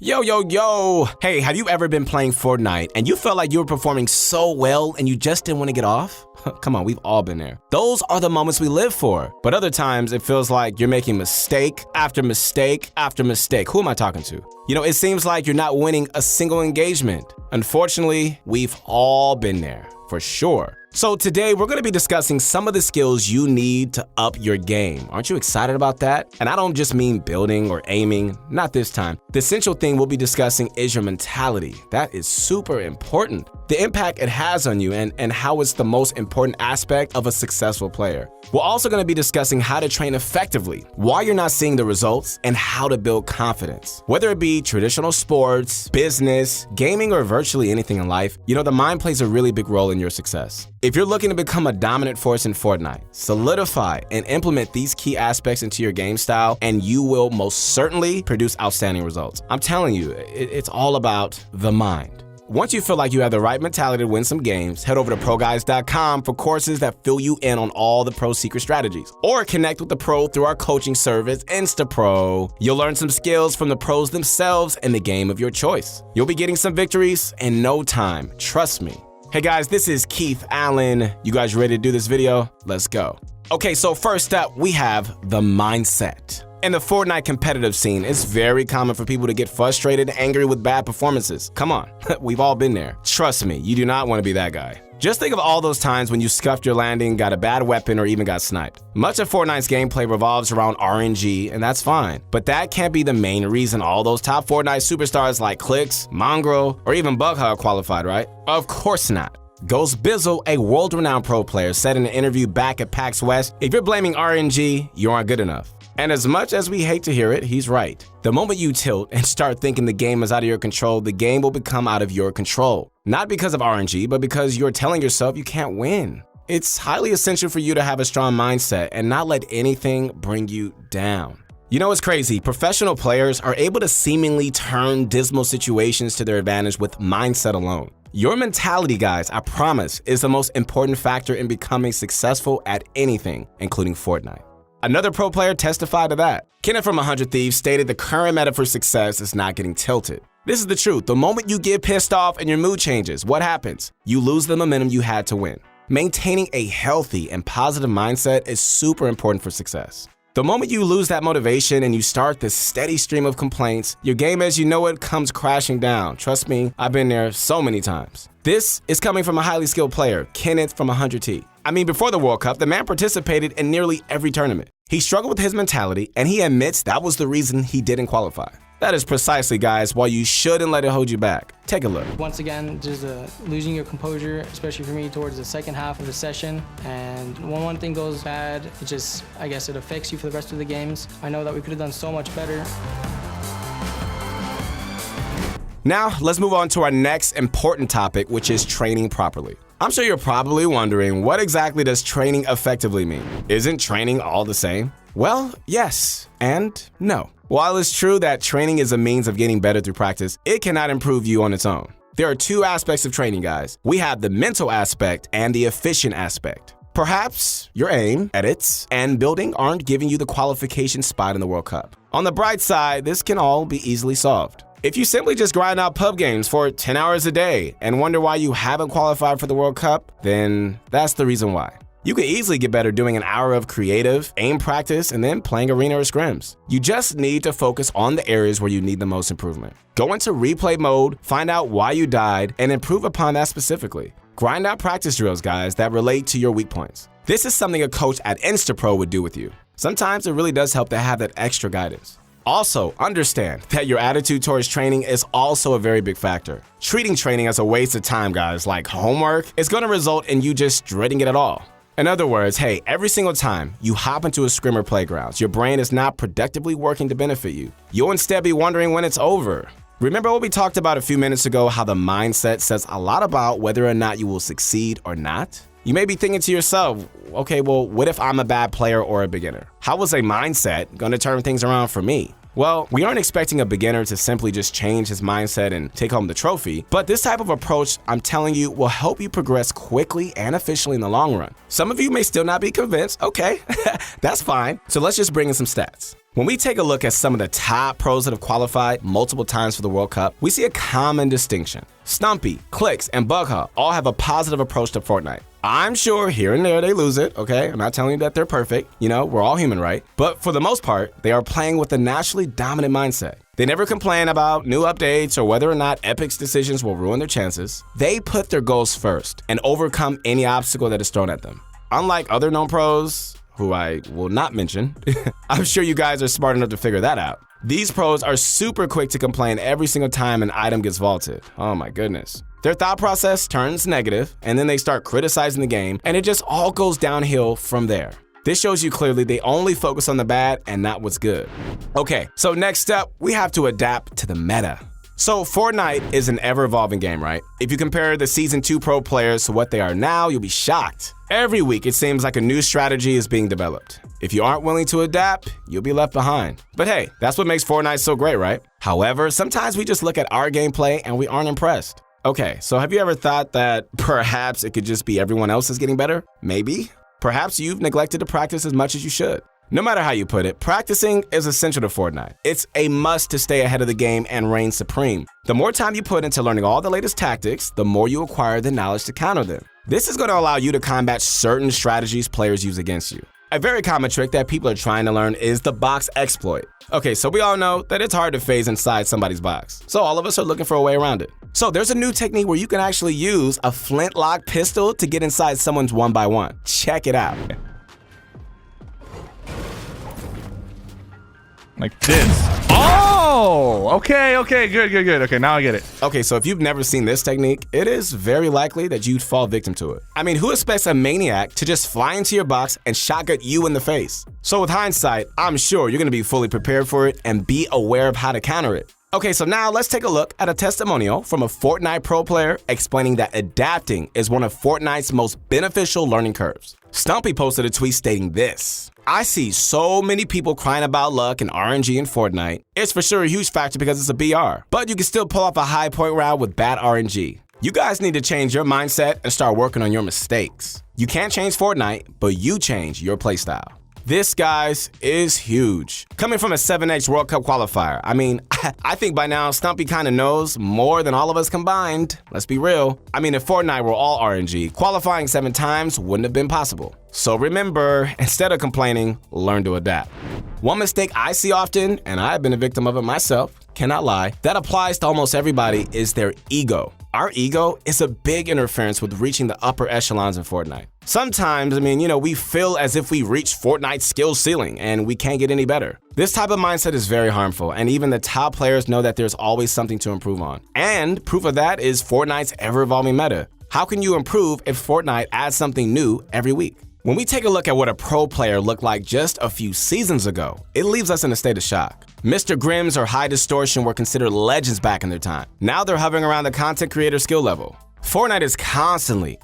Yo, yo, yo! Hey, have you ever been playing Fortnite and you felt like you were performing so well and you just didn't want to get off? Come on, we've all been there. Those are the moments we live for. But other times it feels like you're making mistake after mistake after mistake. Who am I talking to? You know, it seems like you're not winning a single engagement. Unfortunately, we've all been there, for sure. So today we're going to be discussing some of the skills you need to up your game. Aren't you excited about that? And I don't just mean building or aiming, not this time. The essential thing we'll be discussing is your mentality. That is super important. The impact it has on you and how it's the most important aspect of a successful player. We're also going to be discussing how to train effectively, why you're not seeing the results, and how to build confidence. Whether it be traditional sports, business, gaming, or virtually anything in life, you know, the mind plays a really big role in your success. If you're looking to become a dominant force in Fortnite, solidify and implement these key aspects into your game style, and you will most certainly produce outstanding results. I'm telling you, it's all about the mind. Once you feel like you have the right mentality to win some games, head over to ProGuides.com for courses that fill you in on all the pro secret strategies. Or connect with the pro through our coaching service, InstaPro. You'll learn some skills from the pros themselves in the game of your choice. You'll be getting some victories in no time, trust me. Hey guys, this is Keith Allen. You guys ready to do this video? Let's go. Okay, so first up, we have the mindset. In the Fortnite competitive scene, it's very common for people to get frustrated and angry with bad performances. Come on, we've all been there. Trust me, you do not want to be that guy. Just think of all those times when you scuffed your landing, got a bad weapon, or even got sniped. Much of Fortnite's gameplay revolves around RNG, and that's fine. But that can't be the main reason all those top Fortnite superstars like Clix, Mongrel, or even Bughug qualified, right? Of course not. Ghost Bizzle, a world-renowned pro player, said in an interview back at PAX West, if you're blaming RNG, you aren't good enough. And as much as we hate to hear it, he's right. The moment you tilt and start thinking the game is out of your control, the game will become out of your control. Not because of RNG, but because you're telling yourself you can't win. It's highly essential for you to have a strong mindset and not let anything bring you down. You know what's crazy? Professional players are able to seemingly turn dismal situations to their advantage with mindset alone. Your mentality, guys, I promise, is the most important factor in becoming successful at anything, including Fortnite. Another pro player testified to that. Kenneth from 100 Thieves stated the current meta for success is not getting tilted. This is the truth. The moment you get pissed off and your mood changes, what happens? You lose the momentum you had to win. Maintaining a healthy and positive mindset is super important for success. The moment you lose that motivation and you start this steady stream of complaints, your game as you know it comes crashing down. Trust me, I've been there so many times. This is coming from a highly skilled player, Kenneth from 100T. I mean, before the World Cup, the man participated in nearly every tournament. He struggled with his mentality, and he admits that was the reason he didn't qualify. That is precisely, guys, why you shouldn't let it hold you back. Take a look. Once again, just losing your composure, especially for me, towards the second half of the session. And when one thing goes bad, I guess it affects you for the rest of the games. I know that we could have done so much better. Now, let's move on to our next important topic, which is training properly. I'm sure you're probably wondering, what exactly does training effectively mean? Isn't training all the same? Well, yes and no. While it's true that training is a means of getting better through practice, it cannot improve you on its own. There are two aspects of training, guys. We have the mental aspect and the efficient aspect. Perhaps your aim, edits, and building aren't giving you the qualification spot in the World Cup. On the bright side, this can all be easily solved. If you simply just grind out pub games for 10 hours a day and wonder why you haven't qualified for the World Cup, then that's the reason why. You could easily get better doing an hour of creative, aim practice, and then playing arena or scrims. You just need to focus on the areas where you need the most improvement. Go into replay mode, find out why you died, and improve upon that specifically. Grind out practice drills, guys, that relate to your weak points. This is something a coach at InstaPro would do with you. Sometimes it really does help to have that extra guidance. Also, understand that your attitude towards training is also a very big factor. Treating training as a waste of time, guys, like homework, is going to result in you just dreading it at all. In other words, hey, every single time you hop into a scrim or playgrounds, your brain is not productively working to benefit you. You'll instead be wondering when it's over. Remember what we talked about a few minutes ago, how the mindset says a lot about whether or not you will succeed or not? You may be thinking to yourself, okay, well, what if I'm a bad player or a beginner? How was a mindset going to turn things around for me? Well, we aren't expecting a beginner to simply just change his mindset and take home the trophy, but this type of approach, I'm telling you, will help you progress quickly and efficiently in the long run. Some of you may still not be convinced. Okay, that's fine. So let's just bring in some stats. When we take a look at some of the top pros that have qualified multiple times for the World Cup, we see a common distinction. Stumpy, Clicks, and Bugha all have a positive approach to Fortnite. I'm sure here and there they lose it, okay? I'm not telling you that they're perfect. You know, we're all human, right? But for the most part, they are playing with a naturally dominant mindset. They never complain about new updates or whether or not Epic's decisions will ruin their chances. They put their goals first and overcome any obstacle that is thrown at them. Unlike other known pros, who I will not mention, I'm sure you guys are smart enough to figure that out. These pros are super quick to complain every single time an item gets vaulted. Oh my goodness. Their thought process turns negative, and then they start criticizing the game, and it just all goes downhill from there. This shows you clearly they only focus on the bad and not what's good. Okay, so next up, we have to adapt to the meta. So Fortnite is an ever-evolving game, right? If you compare the Season 2 pro players to what they are now, you'll be shocked. Every week, it seems like a new strategy is being developed. If you aren't willing to adapt, you'll be left behind. But hey, that's what makes Fortnite so great, right? However, sometimes we just look at our gameplay and we aren't impressed. Okay, so have you ever thought that perhaps it could just be everyone else is getting better? Maybe. Perhaps you've neglected to practice as much as you should. No matter how you put it, practicing is essential to Fortnite. It's a must to stay ahead of the game and reign supreme. The more time you put into learning all the latest tactics, the more you acquire the knowledge to counter them. This is going to allow you to combat certain strategies players use against you. A very common trick that people are trying to learn is the box exploit. Okay, so we all know that it's hard to phase inside somebody's box, so all of us are looking for a way around it. So there's a new technique where you can actually use a flintlock pistol to get inside someone's 1x1. Check it out. Like this. Oh, okay, good. Okay, now I get it. Okay, so if you've never seen this technique, it is very likely that you'd fall victim to it. I mean, who expects a maniac to just fly into your box and shotgun you in the face? So with hindsight, I'm sure you're gonna be fully prepared for it and be aware of how to counter it. Okay, so now let's take a look at a testimonial from a Fortnite pro player explaining that adapting is one of Fortnite's most beneficial learning curves. Stumpy posted a tweet stating this: I see so many people crying about luck and RNG in Fortnite. It's for sure a huge factor because it's a BR, but you can still pull off a high point round with bad RNG. You guys need to change your mindset and start working on your mistakes. You can't change Fortnite, but you change your playstyle. This, guys, is huge. Coming from a 7X World Cup qualifier, I mean, I think by now Stumpy kind of knows more than all of us combined. Let's be real. I mean, if Fortnite were all RNG, qualifying 7 times wouldn't have been possible. So remember, instead of complaining, learn to adapt. One mistake I see often, and I've been a victim of it myself, cannot lie, that applies to almost everybody, is their ego. Our ego is a big interference with reaching the upper echelons in Fortnite. Sometimes, we feel as if we reached Fortnite's skill ceiling and we can't get any better. This type of mindset is very harmful, and even the top players know that there's always something to improve on. And proof of that is Fortnite's ever-evolving meta. How can you improve if Fortnite adds something new every week? When we take a look at what a pro player looked like just a few seasons ago, it leaves us in a state of shock. Mr. Grimm's or High Distortion were considered legends back in their time. Now they're hovering around the content creator skill level. Fortnite is constantly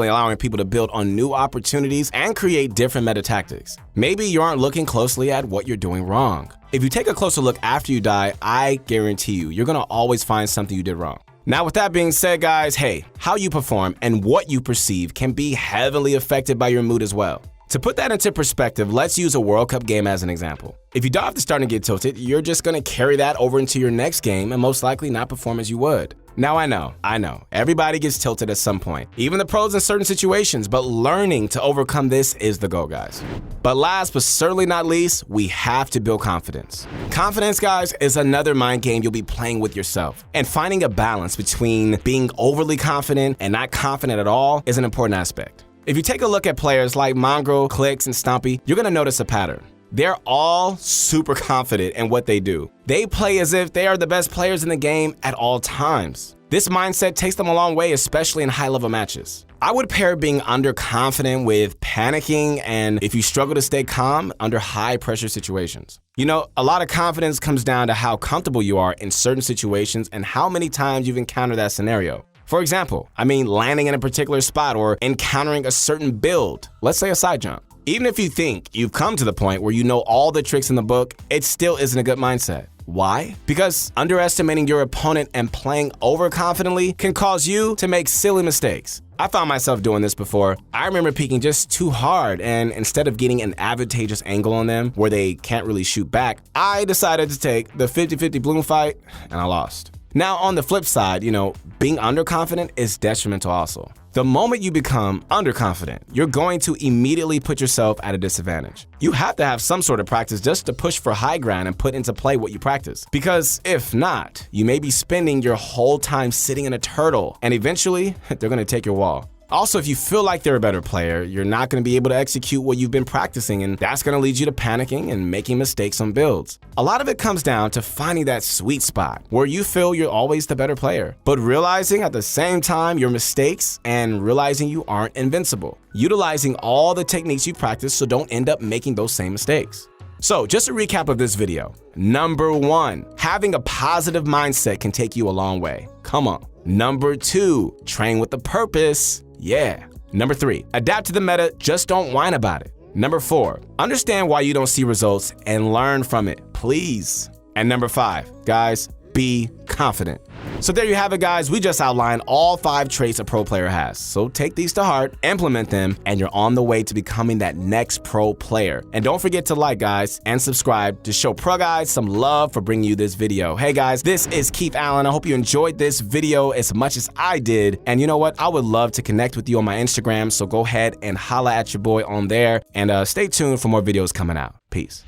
allowing people to build on new opportunities and create different meta tactics. Maybe you aren't looking closely at what you're doing wrong. If you take a closer look after you die, I guarantee you're gonna always find something you did wrong. Now, with that being said, guys, hey, how you perform and what you perceive can be heavily affected by your mood as well. To put that into perspective, let's use a World Cup game as an example. If you dive to start and get tilted, you're just gonna carry that over into your next game and most likely not perform as you would. Now, I know, everybody gets tilted at some point, even the pros in certain situations, but learning to overcome this is the goal, guys. But last but certainly not least, we have to build confidence. Confidence, guys, is another mind game you'll be playing with yourself. And finding a balance between being overly confident and not confident at all is an important aspect. If you take a look at players like Mongrel, Clicks, and Stumpy, you're gonna notice a pattern. They're all super confident in what they do. They play as if they are the best players in the game at all times. This mindset takes them a long way, especially in high-level matches. I would pair being underconfident with panicking and if you struggle to stay calm under high-pressure situations. A lot of confidence comes down to how comfortable you are in certain situations and how many times you've encountered that scenario. For example, landing in a particular spot or encountering a certain build, let's say a side jump. Even if you think you've come to the point where you know all the tricks in the book, it still isn't a good mindset. Why? Because underestimating your opponent and playing overconfidently can cause you to make silly mistakes. I found myself doing this before. I remember peeking just too hard, and instead of getting an advantageous angle on them where they can't really shoot back, I decided to take the 50-50 bloom fight, and I lost. Now, on the flip side, being underconfident is detrimental also. The moment you become underconfident, you're going to immediately put yourself at a disadvantage. You have to have some sort of practice just to push for high ground and put into play what you practice. Because if not, you may be spending your whole time sitting in a turtle, and eventually, they're going to take your wall. Also, if you feel like they're a better player, you're not going to be able to execute what you've been practicing, and that's going to lead you to panicking and making mistakes on builds. A lot of it comes down to finding that sweet spot where you feel you're always the better player, but realizing at the same time your mistakes and realizing you aren't invincible. Utilizing all the techniques you practice so don't end up making those same mistakes. So, just a recap of this video. Number 1, having a positive mindset can take you a long way. Come on. Number 2, train with a purpose. Yeah. Number 3, adapt to the meta, just don't whine about it. Number 4, understand why you don't see results and learn from it, please. And number 5, guys, be confident. So there you have it, guys. We just outlined all 5 traits a pro player has. So take these to heart, implement them, and you're on the way to becoming that next pro player. And don't forget to like, guys, and subscribe to show ProGuides some love for bringing you this video. Hey, guys, this is Keith Allen. I hope you enjoyed this video as much as I did. And you know what? I would love to connect with you on my Instagram. So go ahead and holla at your boy on there. And stay tuned for more videos coming out. Peace.